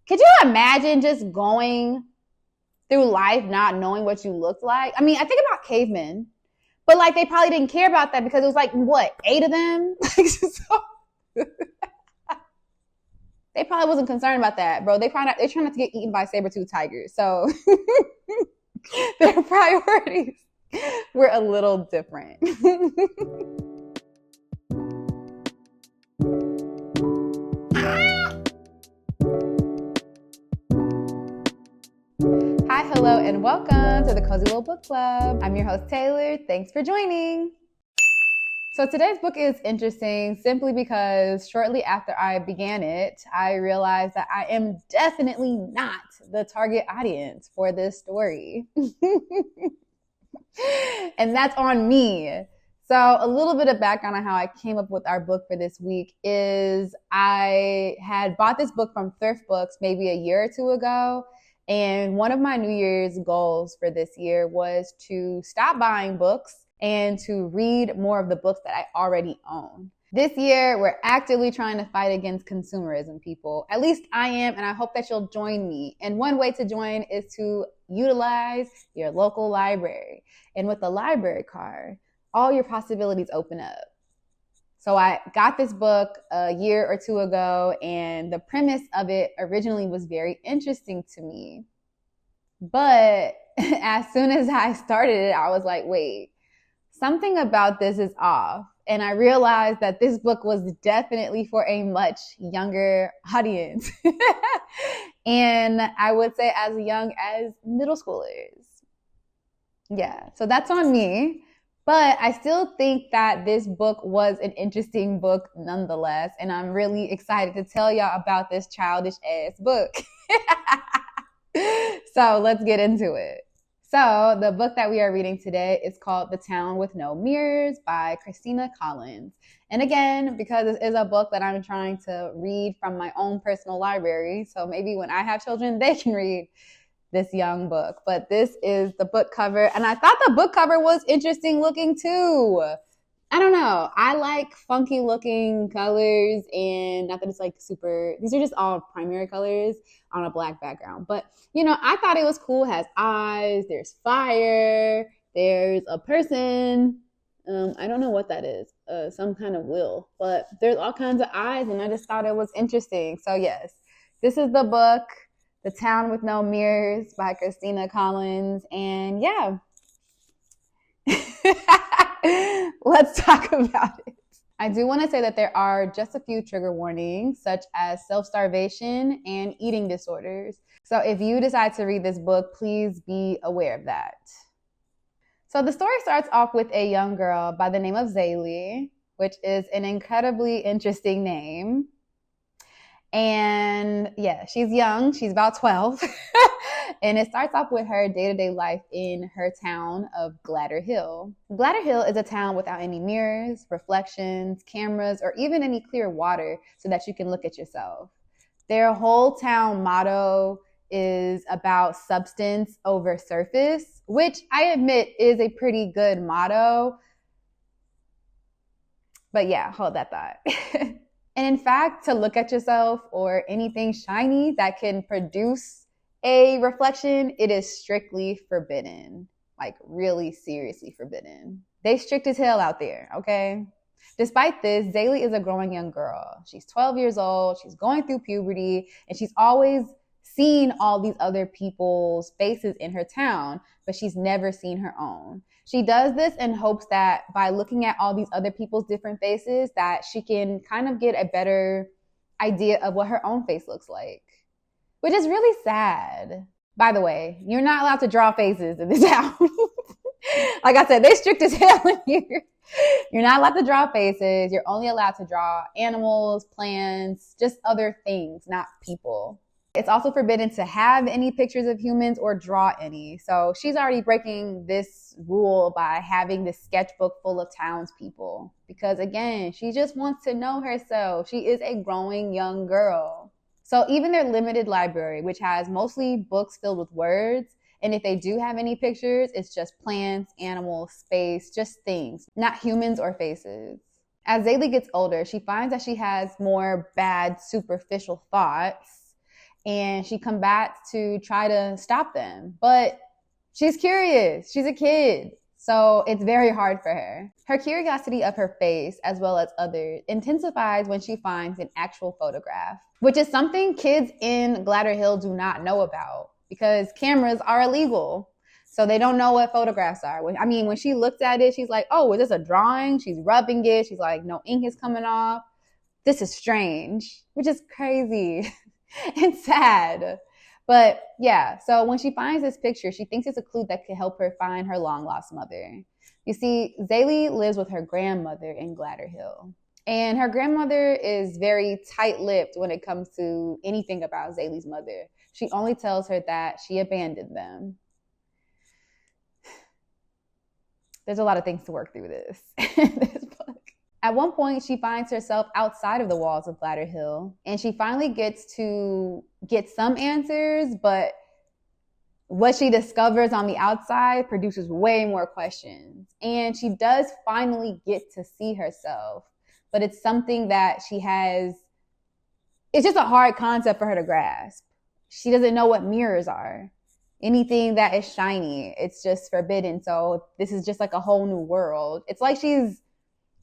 Could you imagine just going through life not knowing what you looked like? I mean, I think about cavemen, but like they probably didn't care about that because it was like, what, 8 of them? They probably wasn't concerned about that, bro. They're trying not to get eaten by saber-toothed tigers. So their priorities were a little different. Hi, hello, and welcome to the Cozy Little Book Club. I'm your host, Taylor. Thanks for joining. So today's book is interesting simply because shortly after I began it, I realized that I am definitely not the target audience for this story. And that's on me. So a little bit of background on how I came up with our book for this week is I had bought this book from Thrift Books maybe a year or two ago. And one of my New Year's goals for this year was to stop buying books and to read more of the books that I already own. This year, we're actively trying to fight against consumerism, people. At least I am, and I hope that you'll join me. And one way to join is to utilize your local library. And with the library card, all your possibilities open up. So I got this book a year or two ago, and the premise of it originally was very interesting to me. But as soon as I started it, I was like, wait, something about this is off. And I realized that this book was definitely for a much younger audience. And I would say as young as middle schoolers. Yeah, so that's on me. But I still think that this book was an interesting book nonetheless. And I'm really excited to tell y'all about this childish ass book. So let's get into it. So the book that we are reading today is called The Town with No Mirrors by Christina Collins. And again, because this is a book that I'm trying to read from my own personal library, so maybe when I have children, they can read this young book. But this is the book cover, and I thought the book cover was interesting looking too. I don't know. I like funky looking colors, and not that it's like super, these are just all primary colors on a black background. But, you know, I thought it was cool. It has eyes, there's fire, there's a person. I don't know what that is, some kind of wheel, but there's all kinds of eyes, and I just thought it was interesting. So yes, this is the book, The Town with No Mirrors by Christina Collins, and yeah. Let's talk about it. I do want to say that there are just a few trigger warnings, such as self-starvation and eating disorders. So if you decide to read this book, please be aware of that. So the story starts off with a young girl by the name of Zaylee, which is an incredibly interesting name. And yeah, she's young. She's about 12. And it starts off with her day-to-day life in her town of Gladder Hill. Gladder Hill is a town without any mirrors, reflections, cameras, or even any clear water so that you can look at yourself. Their whole town motto is about substance over surface, which I admit is a pretty good motto. But yeah, hold that thought. And in fact, to look at yourself or anything shiny that can produce a reflection, it is strictly forbidden. Like really seriously forbidden. They strict as hell out there, okay? Despite this, Zaylee is a growing young girl. She's 12 years old, she's going through puberty, and she's always seen all these other people's faces in her town, but she's never seen her own. She does this in hopes that by looking at all these other people's different faces, that she can kind of get a better idea of what her own face looks like, which is really sad. By the way, you're not allowed to draw faces in this town. Like I said, they strict as hell in here. You're not allowed to draw faces. You're only allowed to draw animals, plants, just other things, not people. It's also forbidden to have any pictures of humans or draw any. So she's already breaking this rule by having this sketchbook full of townspeople. Because again, she just wants to know herself. She is a growing young girl. So even their limited library, which has mostly books filled with words, and if they do have any pictures, it's just plants, animals, space, just things, not humans or faces. As Zaylee gets older, she finds that she has more bad, superficial thoughts. and she combats to try to stop them. But she's curious. She's a kid. So it's very hard for her. Her curiosity of her face, as well as others, intensifies when she finds an actual photograph, which is something kids in Gladder Hill do not know about because cameras are illegal. So they don't know what photographs are. When she looked at it, she's like, oh, is this a drawing? She's rubbing it. She's like, no ink is coming off. This is strange, which is crazy and sad. But yeah, so when she finds this picture, she thinks it's a clue that could help her find her long lost mother. You see, Zaylee lives with her grandmother in Gladder Hill. And her grandmother is very tight-lipped when it comes to anything about Zaylee's mother. She only tells her that she abandoned them. There's a lot of things to work through this book. At one point, she finds herself outside of the walls of Gladder Hill, and she finally gets to get some answers, but what she discovers on the outside produces way more questions. And she does finally get to see herself, but it's something that it's just a hard concept for her to grasp. She doesn't know what mirrors are. Anything that is shiny, it's just forbidden. So this is just like a whole new world. It's like she's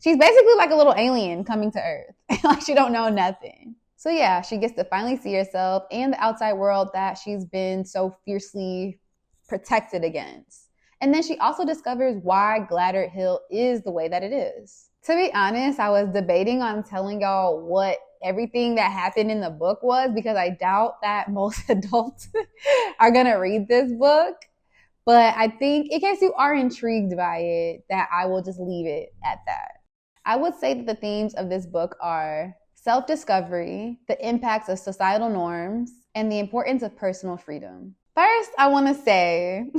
basically like a little alien coming to Earth. Like she don't know nothing. So yeah, she gets to finally see herself and the outside world that she's been so fiercely protected against. And then she also discovers why Gladder Hill is the way that it is. To be honest, I was debating on telling y'all what everything that happened in the book was because I doubt that most adults are going to read this book. But I think in case you are intrigued by it, that I will just leave it at that. I would say that the themes of this book are self-discovery, the impacts of societal norms, and the importance of personal freedom. First, I want to say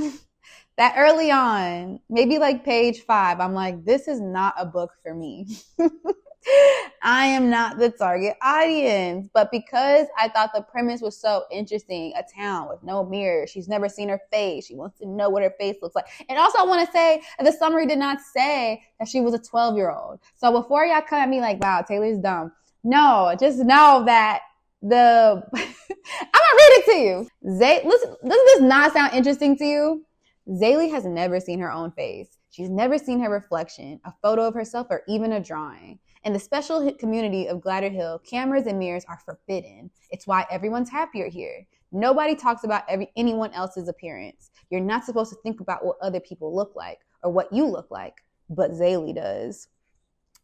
that early on, maybe like page 5, I'm like, this is not a book for me. I am not the target audience. But because I thought the premise was so interesting, a town with no mirror, she's never seen her face, she wants to know what her face looks like. And also I want to say that the summary did not say that she was a 12-year-old. So before y'all come at me like, wow, Taylor's dumb. No, just know that I'm gonna read it to you. Listen, doesn't this not sound interesting to you? Zaylee has never seen her own face. She's never seen her reflection, a photo of herself, or even a drawing. In the special community of Gladder Hill, cameras and mirrors are forbidden. It's why everyone's happier here. Nobody talks about anyone else's appearance. You're not supposed to think about what other people look like or what you look like, but Zaylee does.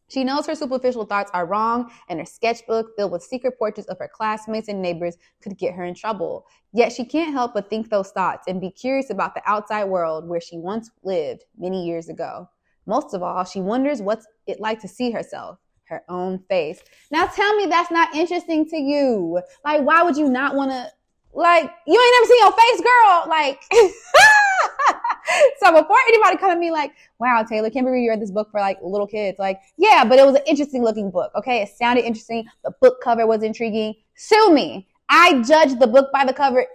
She knows her superficial thoughts are wrong, and her sketchbook filled with secret portraits of her classmates and neighbors could get her in trouble. Yet she can't help but think those thoughts and be curious about the outside world where she once lived many years ago. Most of all, she wonders what's it like to see herself, her own face. Now tell me that's not interesting to you. Like, why would you not want to, like, you ain't never seen your face, girl. Like, so before anybody come at me like, wow, Taylor, can't believe you read this book for like little kids. Like, yeah, but it was an interesting looking book. Okay. It sounded interesting. The book cover was intriguing. Sue me. I judged the book by the cover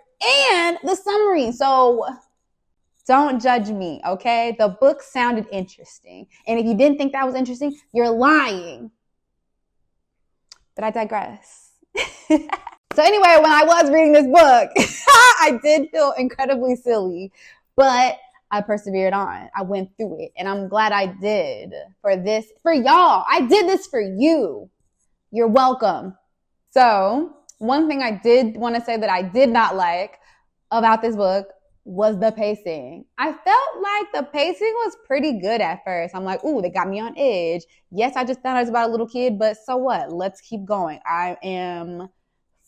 and the summary. So don't judge me. Okay. The book sounded interesting. And if you didn't think that was interesting, you're lying. But I digress. So anyway, when I was reading this book, I did feel incredibly silly, but I persevered on. I went through it, and I'm glad I did for y'all. I did this for you. You're welcome. So one thing I did want to say that I did not like about this book was the pacing. I felt like the pacing was pretty good at first. I'm like, ooh, they got me on edge. Yes, I just thought it was about a little kid, but so what? Let's keep going. I am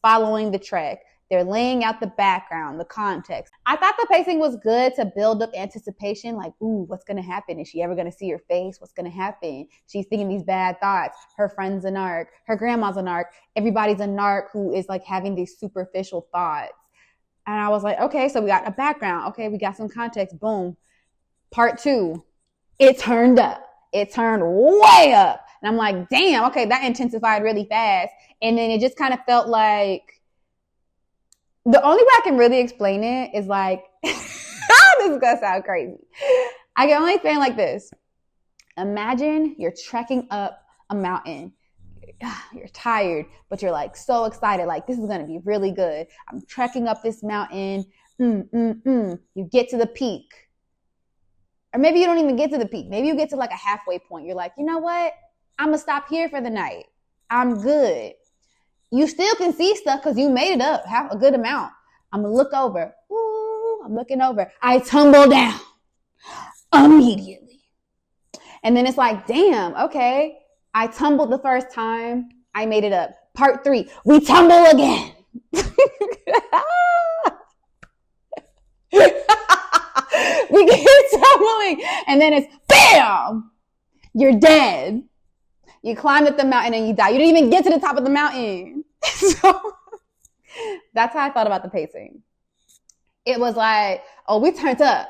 following the track. They're laying out the background, the context. I thought the pacing was good to build up anticipation, like, ooh, what's going to happen? Is she ever going to see her face? What's going to happen? She's thinking these bad thoughts. Her friend's a narc. Her grandma's a narc. Everybody's a narc who is like having these superficial thoughts. And I was like, okay, so we got a background. Okay, we got some context. Boom. Part 2. It turned up. It turned way up. And I'm like, damn, okay, that intensified really fast. And then it just kind of felt like, the only way I can really explain it is like, this is going to sound crazy. I can only explain like this. Imagine you're trekking up a mountain. you're tired, but you're like so excited. Like, this is going to be really good. I'm trekking up this mountain. You get to the peak. Or maybe you don't even get to the peak. Maybe you get to like a halfway point. You're like, you know what? I'm going to stop here for the night. I'm good. You still can see stuff because you made it up, have a good amount. I'm going to look over. Ooh, I'm looking over. I tumble down immediately. And then it's like, damn, okay. I tumbled the first time. I made it up. Part 3, we tumble again. We keep tumbling. And then it's bam, you're dead. You climbed up the mountain and you die. You didn't even get to the top of the mountain. So that's how I thought about the pacing. It was like, oh, we turned up.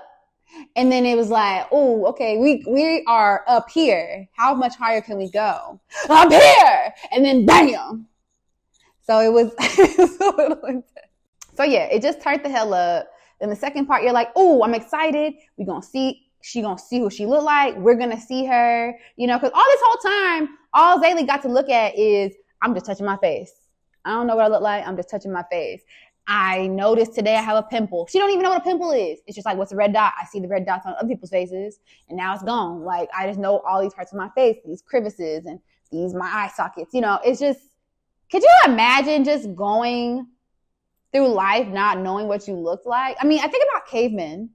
And then it was like, oh, okay, we are up here. How much higher can we go? Up here! And then bam! So it was a little intense. So yeah, it just turned the hell up. Then the second part, you're like, oh, I'm excited. She gonna see who she look like. We're gonna see her, because all this whole time, all Zaylee got to look at is, I'm just touching my face. I don't know what I look like. I'm just touching my face. I noticed today I have a pimple. She don't even know what a pimple is. It's just like, what's a red dot? I see the red dots on other people's faces, and now it's gone. Like, I just know all these parts of my face, these crevices, and my eye sockets. It's just, could you imagine just going through life not knowing what you looked like? I mean, I think about cavemen,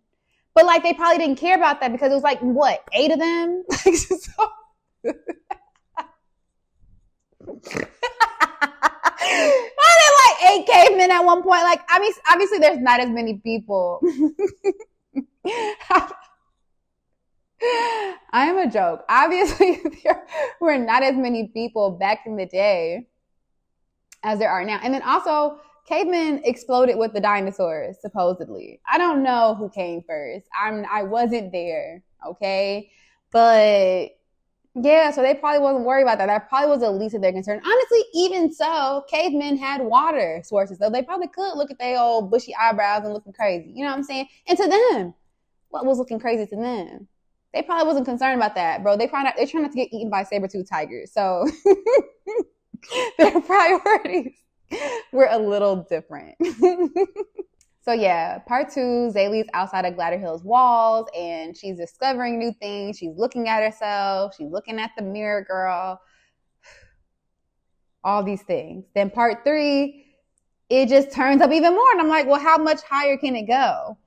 but like, they probably didn't care about that because it was like, what, 8 of them? Why are there like 8 cavemen at one point? Like, I mean, obviously there's not as many people. I am a joke. Obviously there were not as many people back in the day as there are now. And then also, cavemen exploded with the dinosaurs, supposedly. I don't know who came first. I wasn't there, okay? But yeah, so they probably wasn't worried about that. That probably was the least of their concern. Honestly, even so, cavemen had water sources, so they probably could look at their old bushy eyebrows and looking crazy. You know what I'm saying? And to them, what was looking crazy to them? They probably wasn't concerned about that, bro. They're trying not to get eaten by saber-toothed tigers. So their priorities were a little different. So yeah, part 2, Zaylee's outside of Gladder Hill's walls and she's discovering new things. She's looking at herself. She's looking at the mirror girl. All these things. Then part 3, it just turns up even more. And I'm like, well, how much higher can it go?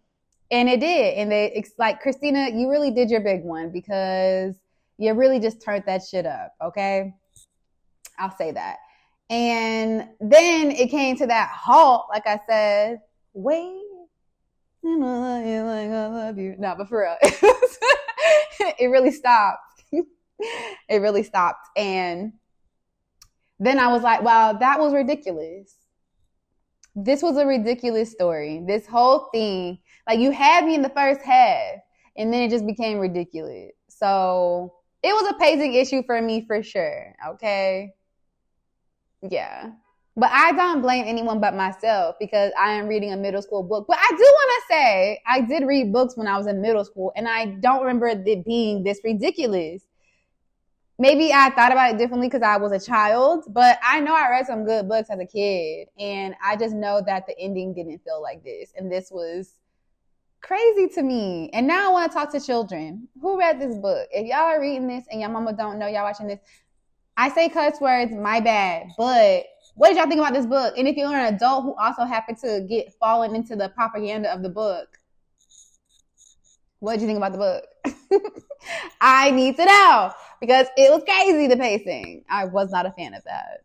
And it did. And it's like, Christina, you really did your big one because you really just turned that shit up. Okay. I'll say that. And then it came to that halt, like I said, wait, and I love you like I love you. No, but for real, it really stopped. It really stopped. And then I was like, wow, that was ridiculous. This was a ridiculous story. This whole thing, like, you had me in the first half and then it just became ridiculous. So it was a pacing issue for me for sure. Okay. Yeah. But I don't blame anyone but myself because I am reading a middle school book. But I do want to say I did read books when I was in middle school and I don't remember it being this ridiculous. Maybe I thought about it differently because I was a child, but I know I read some good books as a kid and I just know that the ending didn't feel like this. And this was crazy to me. And now I want to talk to children. Who read this book? If y'all are reading this and your mama don't know y'all watching this, I say cuss words, my bad. But what did y'all think about this book? And if you're an adult who also happened to fallen into the propaganda of the book, what did you think about the book? I need to know because it was crazy, the pacing. I was not a fan of that.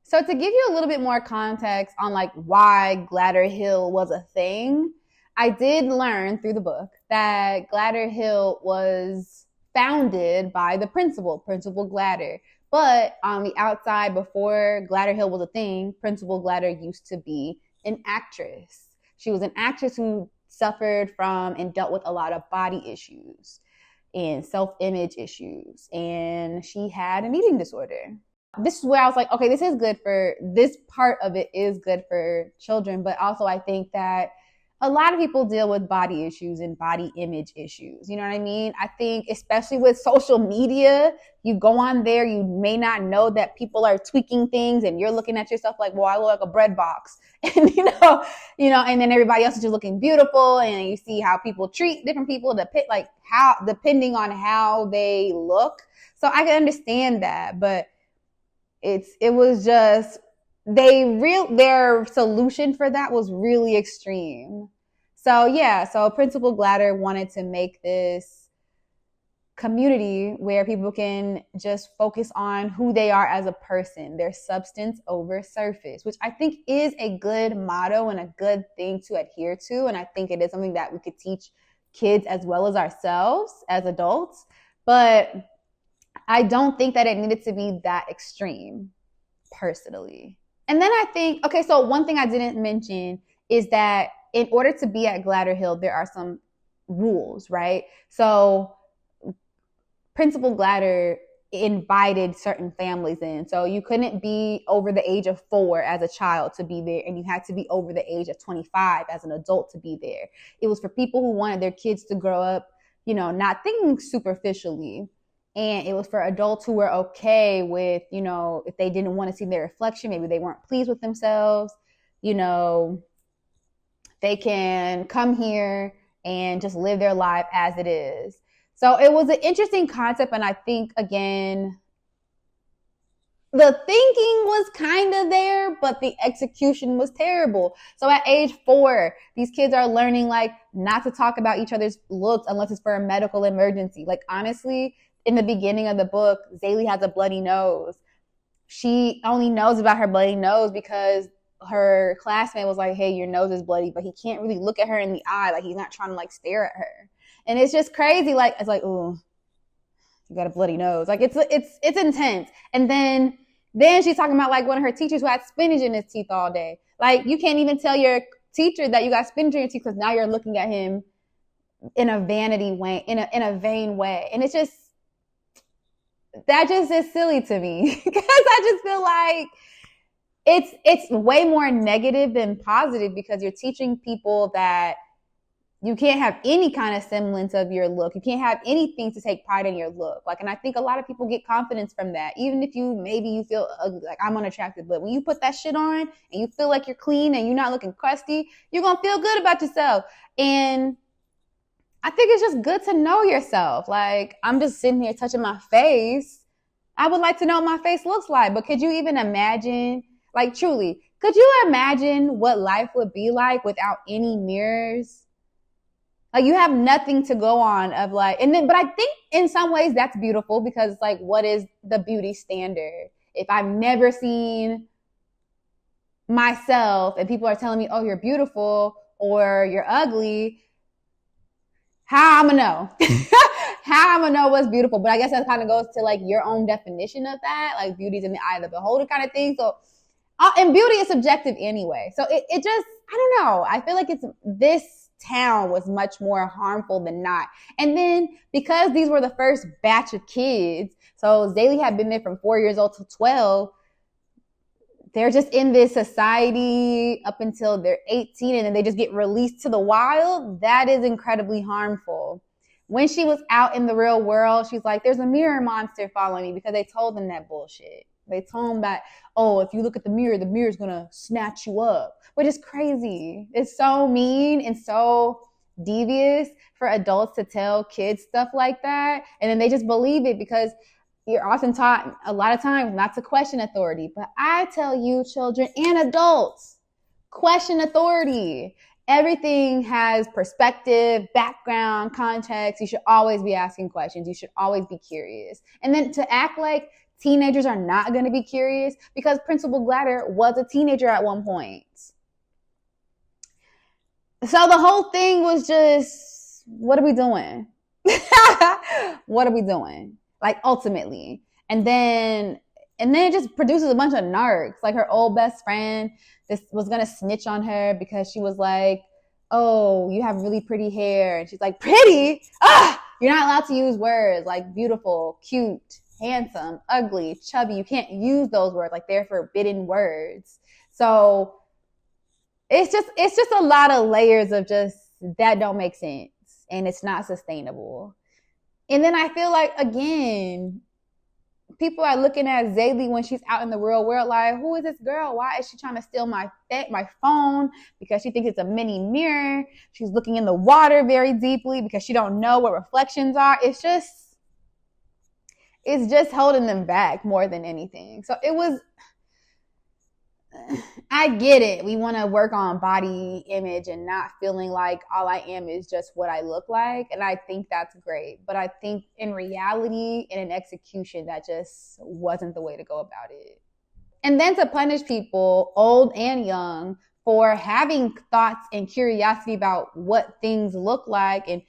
So to give you a little bit more context on like why Gladder Hill was a thing, I did learn through the book that Gladder Hill was founded by the Principal Gladder. But on the outside, before Gladder Hill was a thing, Principal Gladder used to be an actress. She was an actress who suffered from and dealt with a lot of body issues and self-image issues. And she had an eating disorder. This is where I was like, okay, this part of it is good for children. But also I think that a lot of people deal with body issues and body image issues. You know what I mean? I think especially with social media, you go on there, you may not know that people are tweaking things and you're looking at yourself like, well, I look like a bread box. And and then everybody else is just looking beautiful, and you see how people treat different people depending on how they look. So I can understand that, but it was just their solution for that was really extreme. So Principal Glatter wanted to make this community where people can just focus on who they are as a person, their substance over surface, which I think is a good motto and a good thing to adhere to. And I think it is something that we could teach kids as well as ourselves as adults. But I don't think that it needed to be that extreme, personally. And then I think, okay, so one thing I didn't mention is that in order to be at Glatter Hill, there are some rules, right? So Principal Glatter invited certain families in. So you couldn't be over the age of 4 as a child to be there, and you had to be over the age of 25 as an adult to be there. It was for people who wanted their kids to grow up, not thinking superficially. And it was for adults who were okay with, if they didn't want to see their reflection, maybe they weren't pleased with themselves, they can come here and just live their life as it is. So it was an interesting concept. And I think, again, the thinking was kind of there, but the execution was terrible. So at age 4, these kids are learning, not to talk about each other's looks unless it's for a medical emergency. Honestly, in the beginning of the book, Zaylee has a bloody nose. She only knows about her bloody nose because her classmate was like, hey, your nose is bloody, but he can't really look at her in the eye. He's not trying to stare at her. And it's just crazy. It's like, ooh, you got a bloody nose. It's intense. And then she's talking about one of her teachers who had spinach in his teeth all day. You can't even tell your teacher that you got spinach in your teeth because now you're looking at him in a vanity way, in a vain way. And it's just, that just is silly to me because I just feel like it's way more negative than positive, because you're teaching people that you can't have any kind of semblance of your look. You can't have anything to take pride in your look. And I think a lot of people get confidence from that. Even if you feel ugly, I'm unattractive, but when you put that shit on and you feel like you're clean and you're not looking crusty, you're going to feel good about yourself. And I think it's just good to know yourself. I'm just sitting here touching my face. I would like to know what my face looks like, but could you even imagine, truly, could you imagine what life would be like without any mirrors? You have nothing to go on but I think in some ways that's beautiful, because what is the beauty standard? If I've never seen myself and people are telling me, oh, you're beautiful or you're ugly, how I'm gonna know? How I'm gonna know what's beautiful? But I guess that kind of goes to your own definition of that, beauty's in the eye of the beholder kind of thing. So, and beauty is subjective anyway. So it just, I don't know. I feel like this town was much more harmful than not. And then because these were the first batch of kids, so Zaylee had been there from 4 years old to 12, they're just in this society up until they're 18, and then they just get released to the wild. That is incredibly harmful. When she was out in the real world, she's like, there's a mirror monster following me, because they told them that bullshit. They told them that, oh, if you look at the mirror's going to snatch you up, which is crazy. It's so mean and so devious for adults to tell kids stuff like that. And then they just believe it, because you're often taught a lot of times not to question authority. But I tell you, children and adults, question authority. Everything has perspective, background, context. You should always be asking questions. You should always be curious. And then to act like teenagers are not going to be curious, because Principal Glatter was a teenager at one point. So the whole thing was just, what are we doing? What are we doing? Ultimately. And then it just produces a bunch of narcs. Her old best friend was going to snitch on her because she was like, oh, you have really pretty hair. And she's like, pretty? You're not allowed to use words like beautiful, cute, handsome, ugly, chubby. You can't use those words. They're forbidden words. So it's just a lot of layers of just that don't make sense and it's not sustainable. And then I feel like, again, people are looking at Zaylee when she's out in the real world like, who is this girl? Why is she trying to steal my phone? Because she thinks it's a mini mirror. She's looking in the water very deeply because she don't know what reflections are. It's just holding them back more than anything. So it was, I get it. We want to work on body image and not feeling like all I am is just what I look like. And I think that's great. But I think in reality and in execution, that just wasn't the way to go about it. And then to punish people, old and young, for having thoughts and curiosity about what things look like, and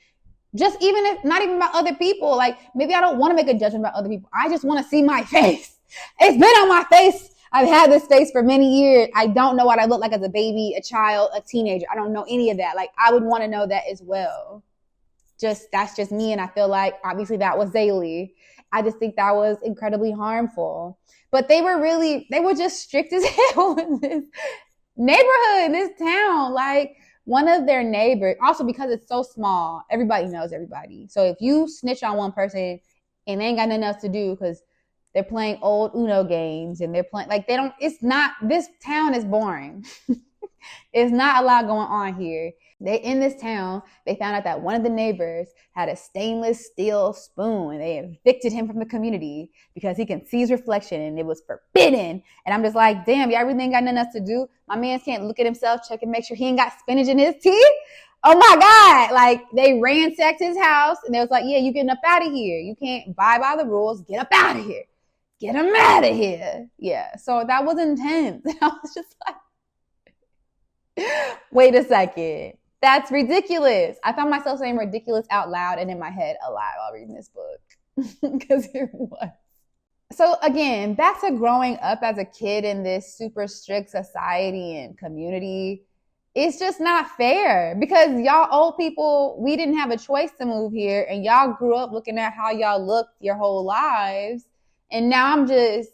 just even if not even about other people, like maybe I don't want to make a judgment about other people. I just want to see my face. It's been on my face. I've had this face for many years. I don't know what I look like as a baby, a child, a teenager. I don't know any of that. Like, I would want to know that as well. That's just me. And I feel like obviously that was Zaylee. I just think that was incredibly harmful. But they were just strict as hell in this neighborhood, in this town. Like, one of their neighbors, also because it's so small, everybody knows everybody. So if you snitch on one person and they ain't got nothing else to do because they're playing old Uno games and they're playing, like, this town is boring. It's not a lot going on here. In this town, they found out that one of the neighbors had a stainless steel spoon and they evicted him from the community because he can see his reflection and it was forbidden. And I'm just like, damn, y'all really ain't got nothing else to do? My man can't look at himself, check and make sure he ain't got spinach in his teeth? Oh my God. Like, they ransacked his house and they was like, yeah, you getting up out of here. You can't abide by the rules. Get up out of here. Get him out of here. Yeah. So that was intense. I was just like, wait a second. That's ridiculous. I found myself saying ridiculous out loud and in my head a lot while reading this book. Because it was. So again, back to growing up as a kid in this super strict society and community. It's just not fair because y'all old people, we didn't have a choice to move here and y'all grew up looking at how y'all looked your whole lives. And now I'm just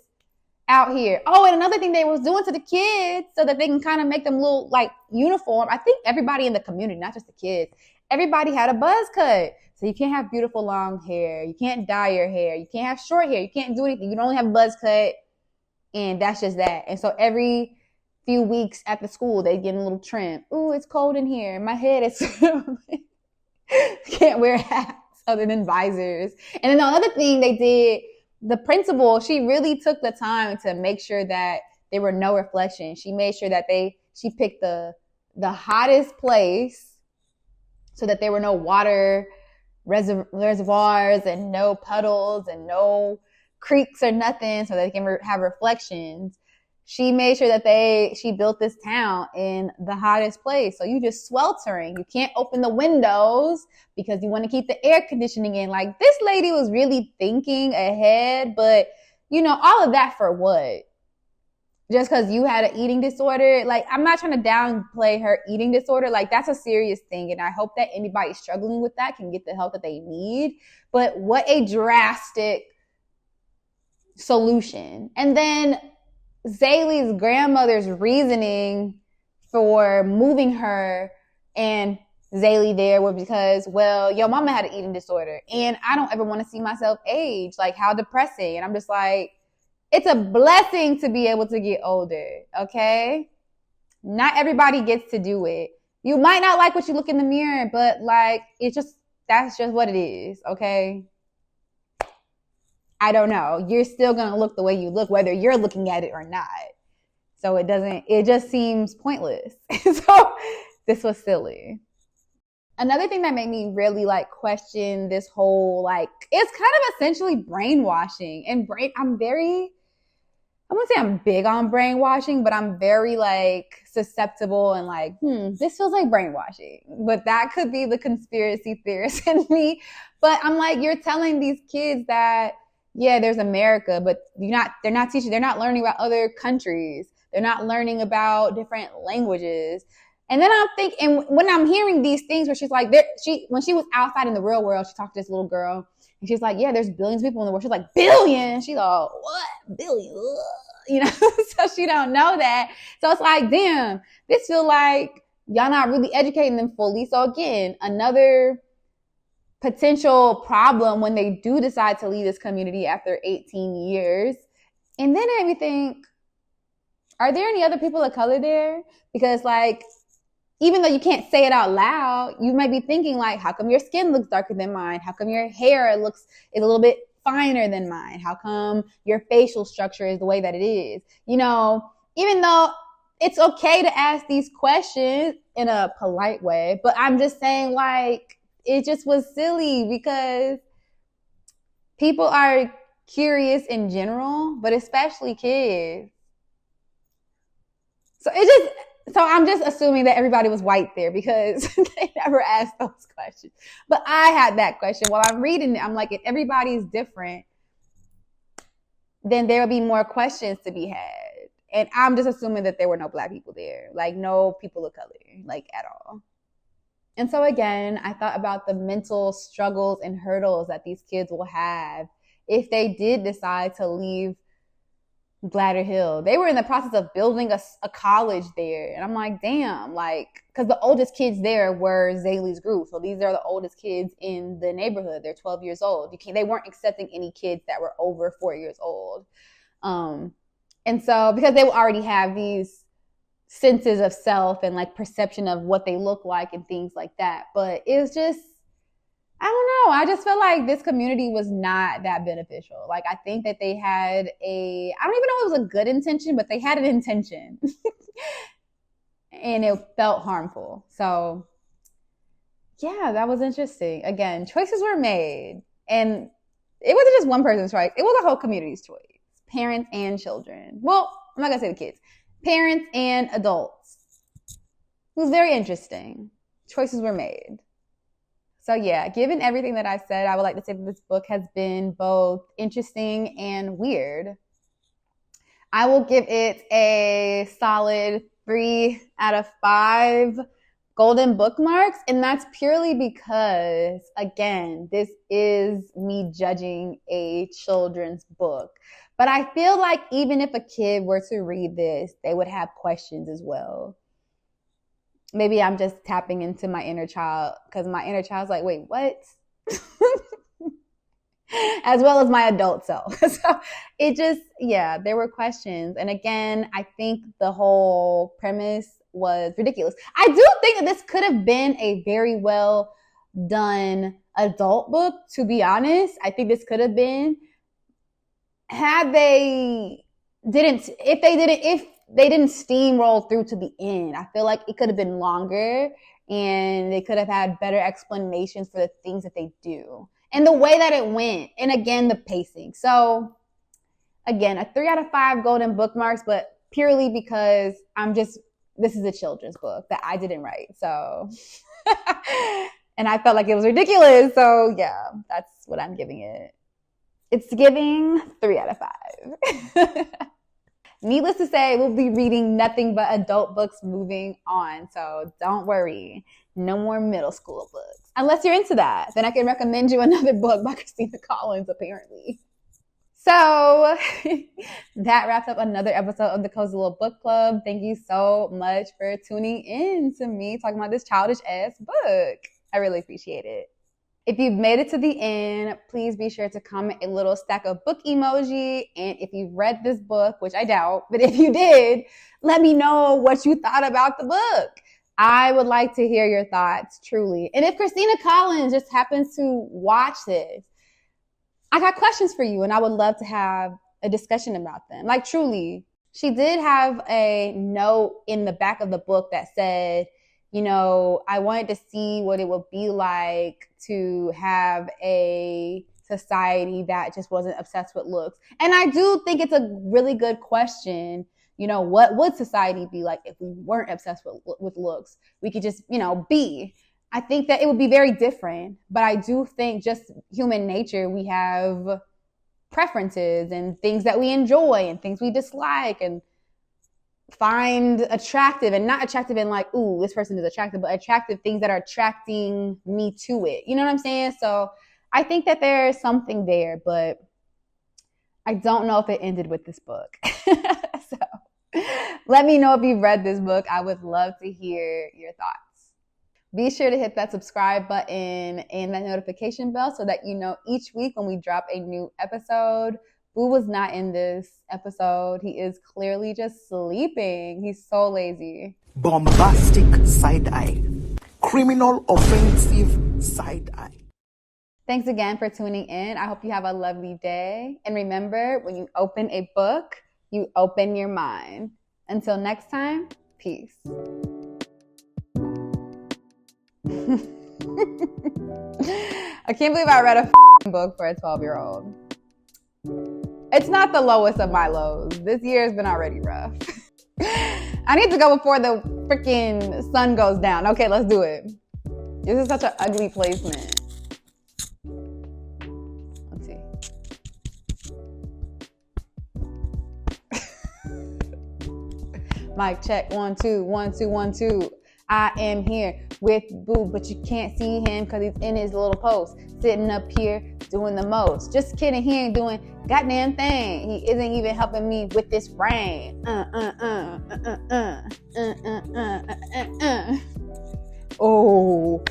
out here. Oh, and another thing they was doing to the kids so that they can kind of make them little like uniform. I think everybody in the community, not just the kids, everybody had a buzz cut. So you can't have beautiful long hair. You can't dye your hair. You can't have short hair. You can't do anything. You can only have a buzz cut. And that's just that. And so every few weeks at the school, they get a little trim. Ooh, it's cold in here. My head is can't wear hats other than visors. And then the other thing they did, the principal, she really took the time to make sure that there were no reflections. She made sure that she picked the hottest place so that there were no water reservoirs and no puddles and no creeks or nothing so that they can have reflections. She made sure that she built this town in the hottest place. So you just sweltering. You can't open the windows because you want to keep the air conditioning in. Like, this lady was really thinking ahead, but all of that for what? Just because you had an eating disorder? Like, I'm not trying to downplay her eating disorder. Like, that's a serious thing. And I hope that anybody struggling with that can get the help that they need. But what a drastic solution. And then Zaylee's grandmother's reasoning for moving her and Zaylee there was because, well, your mama had an eating disorder and I don't ever want to see myself age. Like, how depressing. And I'm just like, it's a blessing to be able to get older, okay? Not everybody gets to do it. You might not like what you look in the mirror, but like, that's just what it is, okay? I don't know. You're still going to look the way you look, whether you're looking at it or not. So it just seems pointless. So this was silly. Another thing that made me really like question this whole, like, it's kind of essentially brainwashing. And I wouldn't say I'm big on brainwashing, but I'm very like susceptible and like, this feels like brainwashing. But that could be the conspiracy theorist in me. But I'm like, you're telling these kids that, yeah, there's America, but they're not learning about other countries. They're not learning about different languages. And then I'm thinking, when I'm hearing these things where she's like, when she was outside in the real world, she talked to this little girl and she's like, yeah, there's billions of people in the world. She's like, billions? She's like, what? Billions? so she don't know that. So it's like, damn, this feel like y'all not really educating them fully. So again, another potential problem when they do decide to leave this community after 18 years. And then it made me think, are there any other people of color there? Because like, even though you can't say it out loud, you might be thinking like, how come your skin looks darker than mine? How come your hair is a little bit finer than mine? How come your facial structure is the way that it is? Even though it's okay to ask these questions in a polite way, but I'm just saying like, it just was silly because people are curious in general, but especially kids. So I'm just assuming that everybody was white there because they never asked those questions. But I had that question while I'm reading it. I'm like, if everybody's different, then there will be more questions to be had. And I'm just assuming that there were no Black people there, like no people of color, like at all. And so again, I thought about the mental struggles and hurdles that these kids will have if they did decide to leave Bladder Hill. They were in the process of building a college there. And I'm like, damn, like, because the oldest kids there were Zaylee's group. So these are the oldest kids in the neighborhood. They're 12 years old. They weren't accepting any kids that were over 4 years old. And so because they already have these senses of self and like perception of what they look like and things like that. But it was just, I don't know. I just feel like this community was not that beneficial. Like, I think that they had I don't even know if it was a good intention, but they had an intention and it felt harmful. So yeah, that was interesting. Again, choices were made and it wasn't just one person's choice. It was a whole community's choice, parents and children. Well, I'm not gonna say the kids. Parents and adults. It was very interesting. Choices were made. So yeah, given everything that I said, I would like to say that this book has been both interesting and weird. I will give it a solid 3 out of 5 golden bookmarks. And that's purely because, again, this is me judging a children's book. But I feel like even if a kid were to read this, they would have questions as well. Maybe I'm just tapping into my inner child because my inner child's like, wait, what? As well as my adult self. So it just, yeah, there were questions. And again, I think the whole premise was ridiculous. I do think that this could have been a very well done adult book, to be honest. I think this could have been. If they didn't steamroll through to the end, I feel like it could have been longer and they could have had better explanations for the things that they do and the way that it went. And again, the pacing. So again, a 3 out of 5 golden bookmarks, but purely because this is a children's book that I didn't write. So, and I felt like it was ridiculous. So yeah, that's what I'm giving it. It's giving 3 out of 5. Needless to say, we'll be reading nothing but adult books moving on. So don't worry. No more middle school books. Unless you're into that. Then I can recommend you another book by Christina Collins, apparently. So that wraps up another episode of the Cozy Little Book Club. Thank you so much for tuning in to me talking about this childish ass book. I really appreciate it. If you've made it to the end, please be sure to comment a little stack of book emoji. And if you've read this book, which I doubt, but if you did, let me know what you thought about the book. I would like to hear your thoughts, truly. And if Christina Collins just happens to watch this, I got questions for you and I would love to have a discussion about them. Like, truly, she did have a note in the back of the book that said, I wanted to see what it would be like to have a society that just wasn't obsessed with looks. And I do think it's a really good question. What would society be like if we weren't obsessed with looks? We could just, be. I think that it would be very different. But I do think just human nature, we have preferences and things that we enjoy and things we dislike and find attractive, and not attractive in like, ooh, this person is attractive, but attractive things that are attracting me to it. You know what I'm saying? So I think that there's something there, but I don't know if it ended with this book. So let me know if you've read this book. I would love to hear your thoughts. Be sure to hit that subscribe button and that notification bell so that you know each week when we drop a new episode. Boo was not in this episode. He is clearly just sleeping. He's so lazy. Bombastic side eye. Criminal offensive side eye. Thanks again for tuning in. I hope you have a lovely day. And remember, when you open a book, you open your mind. Until next time, peace. I can't believe I read a book for a 12-year-old. It's not the lowest of my lows. This year has been already rough. I need to go before the freaking sun goes down. Okay, let's do it. This is such an ugly placement. Let's see. Mic check, 1 2 1 2 1 2. I am here with Boo, but you can't see him because he's in his little post, sitting up here doing the most. Just kidding, he ain't doing goddamn thing. He isn't even helping me with this brain. Oh.